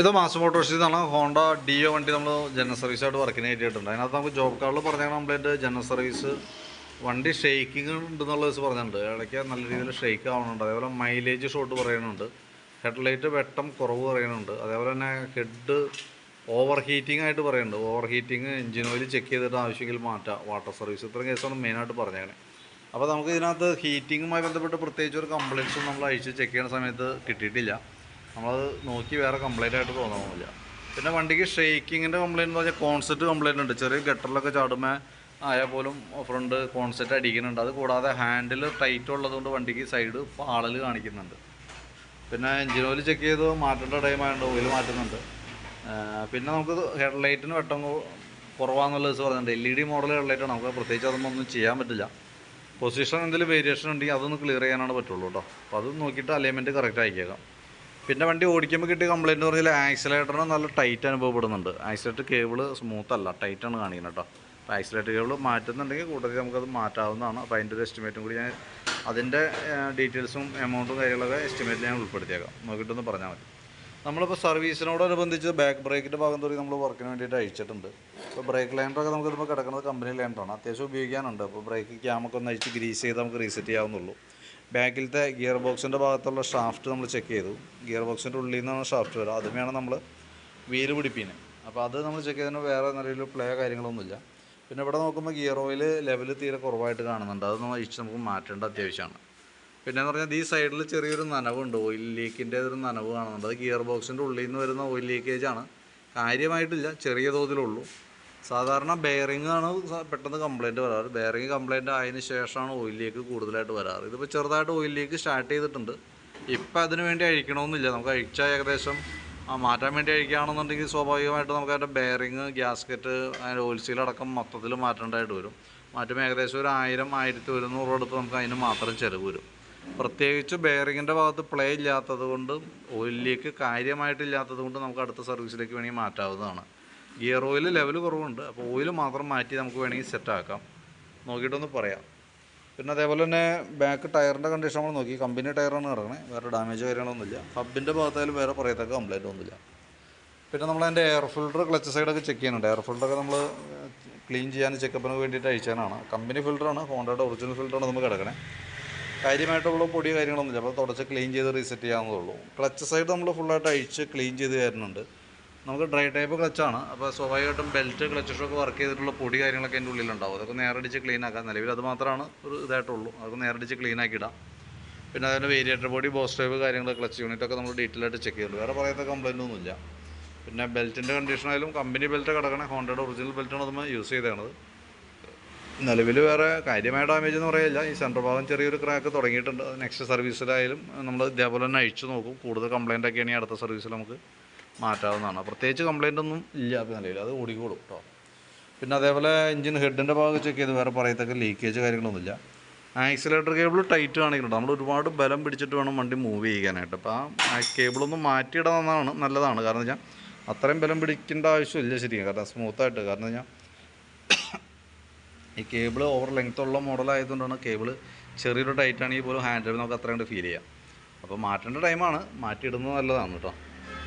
ഇത് മാസ് മോട്ടോഴ്സിൽ നിന്നാണ് Honda deo വണ്ടി നമ്മൾ ജനറൽ സർവീസായിട്ട് വർക്കിന് കയറ്റിയിട്ടുണ്ട്. അതിനകത്ത് നമുക്ക് ജോബ് കാർഡിൽ പറഞ്ഞ കംപ്ലൈൻറ്റ് ജനറൽ സർവീസ് വണ്ടി ഷെയ്ക്കിങ് ഉണ്ടെന്നുള്ള ദിവസം പറഞ്ഞിട്ടുണ്ട്. ഇടയ്ക്ക് നല്ല രീതിയിൽ ഷെയ്ക്ക് ആവുന്നുണ്ട്. അതേപോലെ മൈലേജ് ഷോട്ട് പറയുന്നുണ്ട്. ഹെഡ്ലൈറ്റ് വെട്ടം കുറവ് പറയുന്നുണ്ട്. അതേപോലെ തന്നെ ഹെഡ് ഓവർ ഹീറ്റിംഗ് ആയിട്ട് പറയുന്നുണ്ട്. Over heating engine oil check ചെയ്തിട്ട് ആവശ്യമെങ്കിൽ മാറ്റാം. വാട്ടർ സർവീസ് ഇത്രയും കേസാണ് മെയിനായിട്ട് പറഞ്ഞേക്കണേ. അപ്പോൾ നമുക്ക് ഇതിനകത്ത് ഹീറ്റിങ്ങുമായി ബന്ധപ്പെട്ട് പ്രത്യേകിച്ച് ഒരു കംപ്ലയിൻസും നമ്മൾ അഴിച്ച് ചെക്ക് ചെയ്യുന്ന സമയത്ത് കിട്ടിയിട്ടില്ല. നമ്മളത് നോക്കി വേറെ കംപ്ലയിൻ്റ് ആയിട്ട് തോന്നുന്നില്ല. പിന്നെ വണ്ടിക്ക് ഷെയ്ക്കിങ്ങിൻ്റെ കംപ്ലയിൻ്റ് എന്ന് പറഞ്ഞാൽ കോൺസെറ്റ് കംപ്ലയിൻ്റ് ഉണ്ട്. ചെറിയ ഗട്ടറിലൊക്കെ ചാടുമ്പോൾ ആയാൽ പോലും ഫ്രണ്ട് കോൺസെറ്റ് അടിക്കുന്നുണ്ട്. അത് കൂടാതെ ഹാൻഡിൽ ടൈറ്റ് ഉള്ളതുകൊണ്ട് വണ്ടിക്ക് സൈഡ് പാളൽ കാണിക്കുന്നുണ്ട്. പിന്നെ എഞ്ചിൻ ഓയിൽ ചെക്ക് ചെയ്ത് മാറ്റേണ്ട ടൈമായതുകൊണ്ട് ഓയിൽ മാറ്റുന്നുണ്ട്. പിന്നെ നമുക്ക് ഹെഡ്ലൈറ്റിന് വെട്ടം കുറവാന്നുള്ള ദിവസം പറഞ്ഞിട്ടുണ്ട്. LED മോഡൽ ഹെഡ്ലൈറ്റാണ്. നമുക്ക് പ്രത്യേകിച്ച് അതൊന്നും ഒന്നും ചെയ്യാൻ പറ്റില്ല. പൊസിഷൻ എന്തെങ്കിലും വേരിയേഷൻ ഉണ്ടെങ്കിൽ അതൊന്ന് ക്ലിയർ ചെയ്യാനാണ് പറ്റുള്ളൂ കേട്ടോ. അപ്പോൾ അത് നോക്കിയിട്ട് അലൈൻമെൻറ്റ് കറക്റ്റ് ആക്കിയേക്കാം. പിന്നെ വണ്ടി ഓടിക്കുമ്പോൾ കിട്ടിയ കംപ്ലയിൻറ്റ് എന്ന് പറഞ്ഞാൽ ആക്സിലേറ്ററിന് നല്ല ടൈറ്റ് അനുഭവപ്പെടുന്നുണ്ട്. ആക്സിലേറ്റർ കേബിൾ സ്മൂത്ത് അല്ല, ടൈറ്റാണ് കാണിക്കുന്നത് കേട്ടോ. അപ്പോൾ ആക്സിലേറ്റർ കേബിൾ മാറ്റുന്നുണ്ടെങ്കിൽ കൂട്ടത്തിൽ നമുക്കത് മാറ്റാവുന്നതാണ്. അപ്പോൾ അതിൻ്റെ ഒരു എസ്റ്റിമേറ്റും കൂടി ഞാൻ അതിൻ്റെ ഡീറ്റെയിൽസും എമൗണ്ടും കാര്യങ്ങളൊക്കെ എസ്റ്റിമേറ്റിൽ ഞാൻ ഉൾപ്പെടുത്തിയേക്കാം. നോക്കിയിട്ടൊന്ന് പറഞ്ഞാൽ മതി. നമ്മളിപ്പോൾ സർവീസിനോടനുബന്ധിച്ച് ബാക്ക് ബ്രേക്കിൻ്റെ ഭാഗം തൊട്ട് നമ്മൾ വർക്കിന് വേണ്ടിയിട്ട് അഴിച്ചിട്ടുണ്ട്. ഇപ്പോൾ ബ്രേക്ക് ലൈൻഡറൊക്കെ നമുക്കിപ്പോൾ കിടക്കുന്നത് കമ്പനി ലൈൻഡറാണ്. അത്യാവശ്യം ഉപയോഗിക്കാനുണ്ട്. അപ്പോൾ ബ്രേക്ക് ക്യാമൊക്കെ ഒന്ന് അഴിച്ച് ഗ്രീസ് ചെയ്ത് നമുക്ക് റീസെറ്റ് ചെയ്യാവുന്നുള്ളൂ. ബാക്കിലത്തെ ഗിയർ ബോക്സിൻ്റെ ഭാഗത്തുള്ള ഷാഫ്റ്റ് നമ്മൾ ചെക്ക് ചെയ്തു. ഗിയർ ബോക്സിൻ്റെ ഉള്ളിൽ നിന്നാണ് ഷാഫ്റ്റ് വരിക. അതുമേയാണ് നമ്മൾ വീല് പിടിപ്പിന്. അപ്പോൾ അത് നമ്മൾ ചെക്ക് ചെയ്തതിന് വേറെ നിലയിൽ പ്ലേ കാര്യങ്ങളൊന്നുമില്ല. പിന്നെ ഇവിടെ നോക്കുമ്പോൾ ഗിയർ ഓയിൽ ലെവൽ തീരെ കുറവായിട്ട് കാണുന്നുണ്ട്. അതൊന്ന് അഴിച്ച് നമുക്ക് മാറ്റേണ്ട അത്യാവശ്യമാണ്. പിന്നെയെന്ന് പറഞ്ഞാൽ ഈ സൈഡിൽ ചെറിയൊരു നനവുണ്ട്. ഓയിൽ ലീക്കിൻ്റെ ഒരു നനവ് കാണുന്നുണ്ട്. അത് ഗിയർ ബോക്സിൻ്റെ ഉള്ളിൽ നിന്ന് വരുന്ന ഓയിൽ ലീക്കേജാണ്. കാര്യമായിട്ടില്ല, ചെറിയ തോതിലുള്ളൂ. സാധാരണ ബെയറിംഗ് ആണ് പെട്ടെന്ന് കംപ്ലയിൻറ്റ് വരാറ്. ബെയറിംഗ് കംപ്ലയിൻറ്റ് ആയതിന് ശേഷമാണ് ഓയിൽ ലീക്ക് കൂടുതലായിട്ട് വരാറ്. ഇതിപ്പോൾ ചെറുതായിട്ട് ഓയിൽ ലീക്ക് സ്റ്റാർട്ട് ചെയ്തിട്ടുണ്ട്. ഇപ്പം അതിന് വേണ്ടി അഴിക്കണമെന്നില്ല. നമുക്ക് അഴിച്ചാൽ ഏകദേശം മാറ്റാൻ വേണ്ടി അഴിക്കുകയാണെന്നുണ്ടെങ്കിൽ സ്വാഭാവികമായിട്ട് നമുക്ക് അതിൻ്റെ ബെയറിംഗ്, ഗ്യാസ്കറ്റ്, അതിൻ്റെ ഓയിൽ സീലടക്കം മൊത്തത്തിൽ മാറ്റേണ്ടതായിട്ട് വരും. മാറ്റുമ്പോൾ ഏകദേശം ഒരു 1000-1100 അടുത്ത് നമുക്ക് അതിന് മാത്രം ചിലവ് വരും. പ്രത്യേകിച്ച് ബെയറിങ്ങിൻ്റെ ഭാഗത്ത് പ്ലേ ഇല്ലാത്തത് കൊണ്ട്, ഓയിൽ ലീക്ക് കാര്യമായിട്ടില്ലാത്തത് കൊണ്ട് നമുക്ക് അടുത്ത സർവീസിലേക്ക് വേണമെങ്കിൽ മാറ്റാവുന്നതാണ്. ഗിയർ ഓയിൽ ലെവൽ കുറവുണ്ട്. അപ്പോൾ ഓയിൽ മാത്രം മാറ്റി നമുക്ക് വേണമെങ്കിൽ സെറ്റാക്കാം. നോക്കിയിട്ടൊന്ന് പറയാം. പിന്നെ അതേപോലെ തന്നെ ബാക്ക് ടയറിൻ്റെ കണ്ടീഷൻ നമ്മൾ നോക്കി. കമ്പനി ടയറാണ് കിടക്കണേ. വേറെ ഡാമേജ് കാര്യങ്ങളൊന്നുമില്ല. ഹബിൻ്റെ ഭാഗത്തായാലും വേറെ പറയത്തക്ക കംപ്ലയിൻ്റ് ഒന്നുമില്ല. പിന്നെ നമ്മൾ അതിൻ്റെ എയർ ഫിൽറ്റർ, ക്ലച്ച് സൈഡൊക്കെ ചെക്ക് ചെയ്യുന്നുണ്ട്. എയർ ഫിൽറ്ററൊക്കെ നമ്മൾ ക്ലീൻ ചെയ്യാൻ ചെക്കപ്പിന് വേണ്ടിയിട്ട് അയച്ചാനാണ്. കമ്പനി ഫിൽറ്ററാണ്, ഹോണ്ടയുടെ ഒറിജിനൽ ഫിൽറ്ററാണ് നമുക്ക് കിടക്കണേ. കാര്യമായിട്ടുള്ള പൊടി കാര്യങ്ങളൊന്നുമില്ല. അപ്പോൾ തുടച്ച് ക്ലീൻ ചെയ്ത് റീസെറ്റ് ചെയ്യാവുന്നതുള്ളൂ. ക്ലച്ച് സൈഡ് നമ്മൾ ഫുള്ളായിട്ട് അഴിച്ച് ക്ലീൻ ചെയ്ത് തരുന്നുണ്ട്. നമുക്ക് ഡ്രൈ ടൈപ്പ് ക്ലച്ചാണ്. അപ്പോൾ സ്വാഭാവികമായിട്ടും ബെൽറ്റ്, ക്ലച്ച് ഷോക്ക് വർക്ക് ചെയ്തിട്ടുള്ള പൊടി കാര്യങ്ങളൊക്കെ അതിൻ്റെ ഉള്ളിലുണ്ടാവും. അതൊക്കെ നേരടിച്ച് ക്ലീൻ ആക്കാം. നിലവിൽ അത് മാത്രമാണ് ഒരു ഇതായിട്ടുള്ളൂ. അതൊക്കെ നേരടിച്ച് ക്ലീൻ ആക്കിയിടാം. പിന്നെ അതിൻ്റെ വേരിയേറ്റർ ബോഡി, ബോസ് ടൈപ്പ് കാര്യങ്ങൾ, ക്ലച്ച് യൂണിറ്റൊക്കെ നമ്മൾ ഡീറ്റെയിൽ ആയിട്ട് ചെക്ക് ചെയ്യുന്നുണ്ട്. വേറെ പറയാത്ത കംപ്ലയിൻ്റ് ഒന്നുമില്ല. പിന്നെ ബെൽറ്റിൻ്റെ കണ്ടീഷനായാലും കമ്പനി ബെൽറ്റ് കിടക്കണേ. ഹോണ്ടയുടെ ഒറിജിനൽ ബെൽറ്റാണ് നമ്മൾ യൂസ് ചെയ്തത്. നിലവിൽ വേറെ കാര്യമായ ഡാമേജ് എന്ന് പറയില്ല. ഈ സെൻറ്റർ ഭാഗം ചെറിയൊരു ക്രാക്ക് തുടങ്ങിയിട്ടുണ്ട്. നെക്സ്റ്റ് സർവീസിലായാലും നമ്മൾ ഇതേപോലെ തന്നെ അഴിച്ചു നോക്കും. കൂടുതൽ കംപ്ലയിൻ്റ് ഒക്കെ ആണെങ്കിൽ അടുത്ത സർവീസിൽ നമുക്ക് മാറ്റാവുന്നതാണ്. പ്രത്യേകിച്ച് കംപ്ലയിൻ്റ് ഒന്നും ഇല്ല അപ്പോൾ നിലയിൽ. അത് ഓടിക്കോളും കേട്ടോ. പിന്നെ അതേപോലെ എഞ്ചിൻ ഹെഡിൻ്റെ ഭാഗം ചെക്ക് ചെയ്ത് വേറെ പറയത്തക്ക ലീക്കേജ് കാര്യങ്ങളൊന്നുമില്ല. ആക്സിലേറ്റർ കേബിൾ ടൈറ്റ് കാണിക്കുന്നുണ്ട്. നമ്മൾ ഒരുപാട് ബലം പിടിച്ചിട്ട് വേണം വണ്ടി മൂവ് ചെയ്യാനായിട്ട്. അപ്പോൾ ആ കേബിളൊന്നും മാറ്റിയിടാവുന്നതാണ്, നല്ലതാണ്. കാരണം വെച്ചാൽ അത്രയും ബലം പിടിക്കേണ്ട ആവശ്യമില്ല ശരിക്കും. കാരണം സ്മൂത്തായിട്ട്. കാരണം വെച്ചാൽ ഈ കേബിൾ ഓവർ ലെങ്ത് ഉള്ള മോഡലായതുകൊണ്ടാണ് കേബിൾ ചെറിയൊരു ടൈറ്റാണെങ്കിൽ പോലും ഹാൻഡിൽ നമുക്ക് അത്ര കണ്ട് ഫീൽ ചെയ്യാം. അപ്പോൾ മാറ്റേണ്ട ടൈമാണ്. മാറ്റിയിടുന്നത് നല്ലതാണ് കേട്ടോ.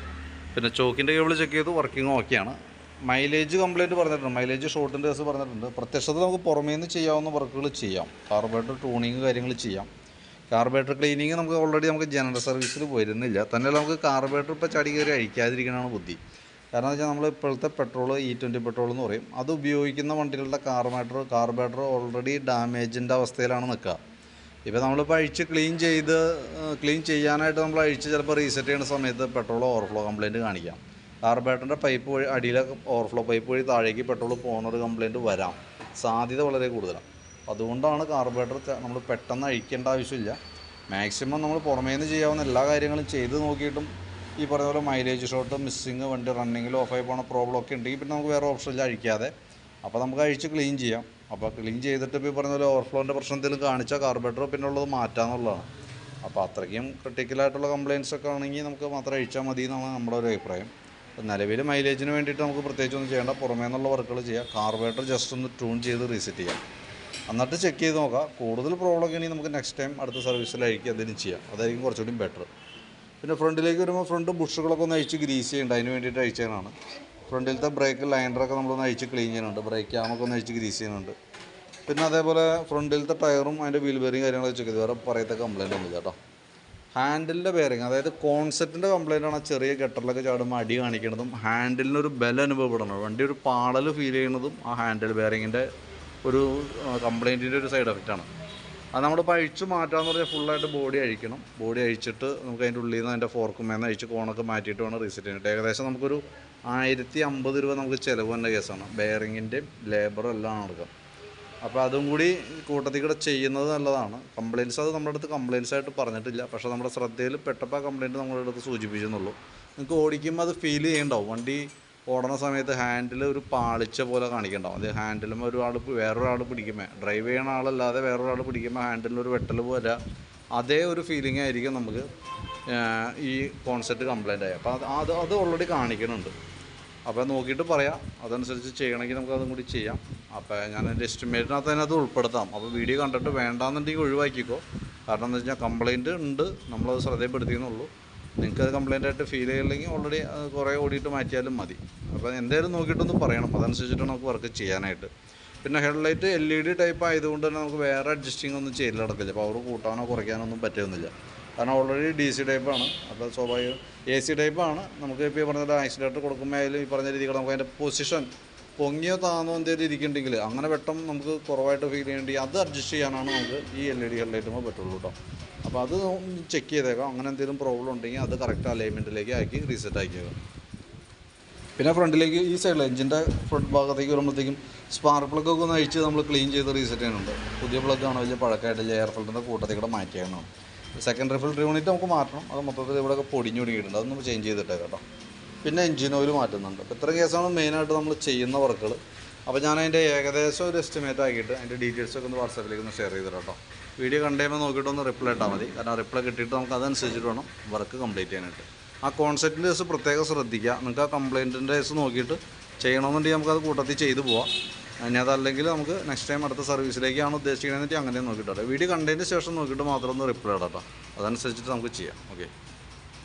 പിന്നെ ചോക്കിൻ്റെ കേബിൾ ചെക്ക് ചെയ്തു, വർക്കിംഗ് ഓക്കെയാണ്. മൈലേജ് കംപ്ലയിൻറ്റ് പറഞ്ഞിട്ടുണ്ട്. മൈലേജ് ഷോർട്ടിൻ്റെ കേസ് പറഞ്ഞിട്ടുണ്ട്. പ്രത്യക്ഷത്തിൽ നമുക്ക് പുറമേ നിന്ന് ചെയ്യാവുന്ന വർക്കുകൾ ചെയ്യാം. കാർബറേറ്റർ ട്യൂണിങ് കാര്യങ്ങൾ ചെയ്യാം. കാർബറേറ്റർ ക്ലീനിങ് നമുക്ക് ഓൾറെഡി നമുക്ക് ജനറൽ സർവീസിൽ വരുന്നില്ല. തന്നെയല്ല നമുക്ക് കാർബറേറ്റർ ഇപ്പോൾ ചടി കയറി അഴിക്കാതിരിക്കണതാണ് ബുദ്ധി. കാരണം എന്ന് വെച്ചാൽ നമ്മൾ ഇപ്പോഴത്തെ പെട്രോൾ E20 പെട്രോൾ എന്ന് പറയും. അത് ഉപയോഗിക്കുന്ന വണ്ടികളുടെ കാർബറേറ്റർ ഓൾറെഡി ഡാമേജിൻ്റെ അവസ്ഥയിലാണ് നിൽക്കുക. ഇപ്പോൾ നമ്മളിപ്പോൾ അഴിച്ച് ക്ലീൻ ചെയ്യാനായിട്ട് നമ്മൾ അഴിച്ച് ചിലപ്പോൾ റീസെറ്റ് ചെയ്യുന്ന സമയത്ത് പെട്രോൾ ഓവർഫ്ലോ കംപ്ലയിൻറ്റ് കാണിക്കാം. കാർബറേറ്ററിൻ്റെ പൈപ്പ് വഴി, അടിയിലെ ഓവർഫ്ലോ പൈപ്പ് വഴി താഴേക്ക് പെട്രോൾ പോകുന്നൊരു കംപ്ലയിൻറ്റ് വരാം. സാധ്യത വളരെ കൂടുതലാണ്. അതുകൊണ്ടാണ് കാർബറേറ്റർ നമ്മൾ പെട്ടെന്ന് അഴിക്കേണ്ട ആവശ്യമില്ല. മാക്സിമം നമ്മൾ പുറമേ നിന്ന് ചെയ്യാവുന്ന എല്ലാ കാര്യങ്ങളും ചെയ്ത് നോക്കിയിട്ടും ഈ പറഞ്ഞ പോലെ മൈലേജ് ഷോട്ട്, മിസ്സിങ്, വണ്ടി റണ്ണിങ്ങിൽ ഓഫായി പോകുന്ന പ്രോബ്ലം ഒക്കെ ഉണ്ടെങ്കിൽ പിന്നെ നമുക്ക് വേറെ ഓപ്ഷൻ ഇല്ല അഴിക്കാതെ. അപ്പോൾ നമുക്ക് അഴിച്ച് ക്ലീൻ ചെയ്യാം. അപ്പോൾ ക്ലീൻ ചെയ്തിട്ട് ഇപ്പോൾ ഈ പറഞ്ഞ പോലെ ഓവർഫ്ലോൻ്റെ പ്രശ്നം എന്തെങ്കിലും കാണിച്ചാൽ കാർബറേറ്റർ പിന്നെ ഉള്ളത് മാറ്റാമെന്നുള്ളതാണ്. അപ്പോൾ അത്രയ്ക്കും ക്രിട്ടിക്കലായിട്ടുള്ള കംപ്ലയിൻസ് ഒക്കെ ആണെങ്കിൽ നമുക്ക് മാത്രം അഴിച്ചാൽ മതി എന്നാണ് നമ്മുടെ ഒരു അഭിപ്രായം. നിലവിൽ മൈലേജിന് വേണ്ടിയിട്ട് നമുക്ക് പ്രത്യേകിച്ചൊന്നും ചെയ്യേണ്ട. പുറമേ നിന്നുള്ള വർക്കുകൾ ചെയ്യാം. കാർബറേറ്റർ ജസ്റ്റ് ഒന്ന് ട്യൂൺ ചെയ്ത് റീസെറ്റ് ചെയ്യാം. എന്നിട്ട് ചെക്ക് ചെയ്ത് നോക്കാം. കൂടുതൽ പ്രോബ്ലം ഒക്കെ ആണെങ്കിൽ നമുക്ക് നെക്സ്റ്റ് ടൈം അടുത്ത സർവീസിൽ അഴിക്കുക എന്തെങ്കിലും ചെയ്യാം. അതായിരിക്കും കുറച്ചുകൂടി ബെറ്റർ. പിന്നെ ഫ്രണ്ടിലേക്ക് വരുമ്പോൾ ഫ്രണ്ട് ബുഷുകളൊക്കെ ഒന്ന് അഴിച്ച് ഗ്രീസ് ചെയ്യുന്നുണ്ട്, അതിന് വേണ്ടിയിട്ട് അഴിച്ചതാണ്. ഫ്രണ്ടിലത്തെ ബ്രേക്ക് ലൈനറൊക്കെ നമ്മളൊന്ന് അഴിച്ച് ക്ലീൻ ചെയ്യുന്നുണ്ട്, ബ്രേക്ക് ക്യാമൊക്കെ ഒന്ന് അഴിച്ച് ഗ്രീസ് ചെയ്യുന്നുണ്ട്. പിന്നെ അതേപോലെ ഫ്രണ്ടിലത്തെ ടയറും അതിൻ്റെ വീൽ ബെയറിങ് കാര്യങ്ങളൊക്കെ ചെക്ക് ചെയ്ത് വേറെ പറയത്തെ കംപ്ലയിൻ്റ് ഒന്നുമില്ല കേട്ടോ. ഹാൻഡിലിൻ്റെ ബെയറിങ്, അതായത് കോൺസെപ്റ്റിൻ്റെ കംപ്ലയിൻ്റാണ് ചെറിയ ഗട്ടറിലൊക്കെ ചാടുമ്പോൾ അടി കാണിക്കുന്നതും ഹാൻഡിലിനൊരു ബലം അനുഭവപ്പെടുന്നത്, വണ്ടി ഒരു പാളൽ ഫീൽ ചെയ്യുന്നതും ആ ഹാൻഡിൽ ബെയറിങ്ങിൻ്റെ ഒരു കംപ്ലയിൻറ്റിൻ്റെ ഒരു സൈഡ് എഫക്റ്റാണ്. അത് നമ്മളിപ്പോൾ അഴിച്ച് മാറ്റാമെന്ന് പറഞ്ഞാൽ ഫുള്ളായിട്ട് ബോഡി അഴിക്കണം. ബോഡി അഴിച്ചിട്ട് നമുക്ക് അതിൻ്റെ ഉള്ളിൽ നിന്ന് അതിൻ്റെ ഫോർക്കും മേന്ന് അഴിച്ച് കോണൊക്കെ മാറ്റിയിട്ട് വേണം റീസെറ്റ് ചെയ്യാനായിട്ട്. ഏകദേശം നമുക്കൊരു 1050 രൂപ നമുക്ക് ചിലവ് വന്ന കേസാണ്. ബെയറിങ്ങിൻ്റെയും ലേബറും എല്ലാം നടക്കാം. അപ്പോൾ അതും കൂടി കൂട്ടത്തിൽ കൂടെ ചെയ്യുന്നത് നല്ലതാണ്. കംപ്ലയിൻറ്റ്സ് അത് നമ്മുടെ അടുത്ത് കംപ്ലയിൻറ്റ്സ് ആയിട്ട് പറഞ്ഞിട്ടില്ല, പക്ഷേ നമ്മുടെ ശ്രദ്ധയിൽ പെട്ടപ്പോൾ ആ കംപ്ലയിൻറ്റ് നമ്മുടെ അടുത്ത് സൂചിപ്പിച്ചെന്നുള്ളൂ. നിങ്ങൾക്ക് ഓടിക്കുമ്പോൾ അത് ഫീൽ ചെയ്യണ്ടാവും. വണ്ടി ഓടുന്ന സമയത്ത് ഹാൻഡിൽ ഒരു പാളിച്ച പോലെ കാണിക്കണ്ടാവും. അത് ഹാൻഡിലുമ്പോൾ വേറൊരാൾ പിടിക്കുമ്പോൾ, ഡ്രൈവ് ചെയ്യുന്ന ആളല്ലാതെ വേറൊരാൾ പിടിക്കുമ്പോൾ ഹാൻഡിലൊരു വെട്ടൽ പോലെ അതേ ഒരു ഫീലിംഗ് ആയിരിക്കും നമുക്ക് ഈ കോൺസെപ്റ്റ് കംപ്ലയിൻ്റ് ആയി. അപ്പോൾ അത് ഓൾറെഡി കാണിക്കുന്നുണ്ട്. അപ്പോൾ നോക്കിയിട്ട് പറയാം, അതനുസരിച്ച് ചെയ്യണമെങ്കിൽ നമുക്ക് അതും കൂടി ചെയ്യാം. അപ്പോൾ ഞാൻ എൻ്റെ എസ്റ്റിമേറ്റിനകത്ത് അതിനകത്ത് ഉൾപ്പെടുത്താം. അപ്പോൾ വീഡിയോ കണ്ടിട്ട് വേണ്ടാന്നുണ്ടെങ്കിൽ ഒഴിവാക്കിക്കോ. കാരണം എന്താ വെച്ചാൽ കംപ്ലയിൻറ്റ് ഉണ്ട്, നമ്മളത് ശ്രദ്ധപ്പെടുത്തിയെന്നുള്ളൂ. നിങ്ങൾക്കത് കംപ്ലയിൻ്റ് ആയിട്ട് ഫീൽ ചെയ്യില്ലെങ്കിൽ ഓൾറെഡി കുറേ ഓടിയിട്ട് മാറ്റിയാലും മതി. അപ്പോൾ എന്തായാലും നോക്കിയിട്ടൊന്ന് പറയണം, അതനുസരിച്ചിട്ട് നമുക്ക് വർക്ക് ചെയ്യാനായിട്ട്. പിന്നെ ഹെഡ്ലൈറ്റ് LED ടൈപ്പ് ആയതുകൊണ്ട് തന്നെ നമുക്ക് വേറെ അഡ്ജസ്റ്റിംഗ് ഒന്നും ചെയ്യൽ നടക്കില്ല. പവർ കൂട്ടാനോ കുറയ്ക്കാനോ ഒന്നും പറ്റുന്നില്ല. കാരണം ഓൾറെഡി DC ടൈപ്പാണ്. അപ്പോൾ സ്വാഭാവികം AC ടൈപ്പാണ്. നമുക്ക് ഇപ്പോൾ ഈ പറഞ്ഞ ആക്സിലേറ്റർ കൊടുക്കുമ്പോൾ ആയാലും ഈ പറഞ്ഞ രീതിയിൽ നമുക്ക് അതിൻ്റെ പൊസിഷൻ പൊങ്ങിയോ താന്നോ എന്തെങ്കിലും ഇരിക്കുന്നുണ്ടെങ്കിൽ അങ്ങനെ വെട്ടം നമുക്ക് കുറവായിട്ട് ഫീൽ ചെയ്യേണ്ടി അത് അഡ്ജസ്റ്റ് ചെയ്യാനാണ് നമുക്ക് ഈ LED ഹെഡ്ലൈറ്റുമ്പോൾ പറ്റുള്ളൂ കേട്ടോ. അപ്പോൾ അത് ചെക്ക് ചെയ്തേക്കാം. അങ്ങനെ എന്തെങ്കിലും പ്രോബ്ലം ഉണ്ടെങ്കിൽ അത് കറക്റ്റ് അലൈൻമെൻറ്റിലേക്ക് ആക്കി റീസെറ്റ് ആക്കിയേക്കാം. പിന്നെ ഫ്രണ്ടിലേക്ക് ഈ സൈഡിൽ എഞ്ചിൻ്റെ ഫ്രണ്ട് ഭാഗത്തേക്ക് വരുമ്പോഴത്തേക്കും സ്പാർക്ക് പ്ലഗൊക്കെ ഒന്ന് അഴിച്ച് നമ്മൾ ക്ലീൻ ചെയ്ത് റീസെറ്റ് ചെയ്യുന്നുണ്ട്. പുതിയ പ്ലഗാണ്, വലിയ പഴക്കമായിട്ട് എയർ ഫിൽറ്ററിൻ്റെ കൂട്ടത്തിൽ കൂടെ മാറ്റിയാണ്. സെക്കൻഡറി ഫിൽറ്റർ യൂണിറ്റ് നമുക്ക് മാറ്റണം. അത് മൊത്തത്തിൽ ഇവിടെയൊക്കെ പൊടിഞ്ഞൊടുങ്ങിയിട്ടുണ്ട്, അതൊന്ന് ചേഞ്ച് ചെയ്തിട്ടേ കേട്ടോ. പിന്നെ എഞ്ചിൻ ഓയിൽ മാറ്റുന്നുണ്ട്. അപ്പോൾ ഇത്ര കേസാണ് മെയിനായിട്ട് നമ്മൾ ചെയ്യുന്ന വർക്കുകൾ. അപ്പോൾ ഞാൻ അതിൻ്റെ ഏകദേശം ഒരു എസ്റ്റിമേറ്റ് ആക്കിയിട്ട് അതിൻ്റെ ഡീറ്റെയിൽസൊക്കെ ഒന്ന് വാട്സാപ്പിലേക്ക് ഒന്ന് ഷെയർ ചെയ്തിട്ട് കേട്ടോ. വീഡിയോ കണ്ടുകഴിയുമ്പോൾ നോക്കിയിട്ടൊന്ന് റിപ്ലൈ ഇട്ടാൽ മതി. കാരണം റിപ്ലൈ കിട്ടിയിട്ട് നമുക്ക് അതനുസരിച്ചിട്ട് വേണം വർക്ക് കംപ്ലീറ്റ് ചെയ്യാനായിട്ട്. ആ കോൺസെപ്റ്റിൻ്റെ കേസ് പ്രത്യേകം ശ്രദ്ധിക്കുക. നിങ്ങൾക്ക് ആ കംപ്ലയിൻറ്റിൻ്റെ കേസ് നോക്കിയിട്ട് ചെയ്യണമെന്നുണ്ടെങ്കിൽ നമുക്കത് കൂട്ടത്തിൽ ചെയ്തു പോവാം. ഇനി അതല്ലെങ്കിൽ നമുക്ക് നെക്സ്റ്റ് ടൈം അടുത്ത സർവീസിലേക്കാണ് ഉദ്ദേശിക്കണമെന്നിട്ട് അങ്ങനെ നോക്കിയിട്ട് വീഡിയോ കണ്ടതിന് ശേഷം നോക്കിയിട്ട് മാത്രം ഒന്ന് റിപ്ലൈ ഇടാം കേട്ടോ. അതനുസരിച്ചിട്ട് നമുക്ക് ചെയ്യാം. ഓക്കെ.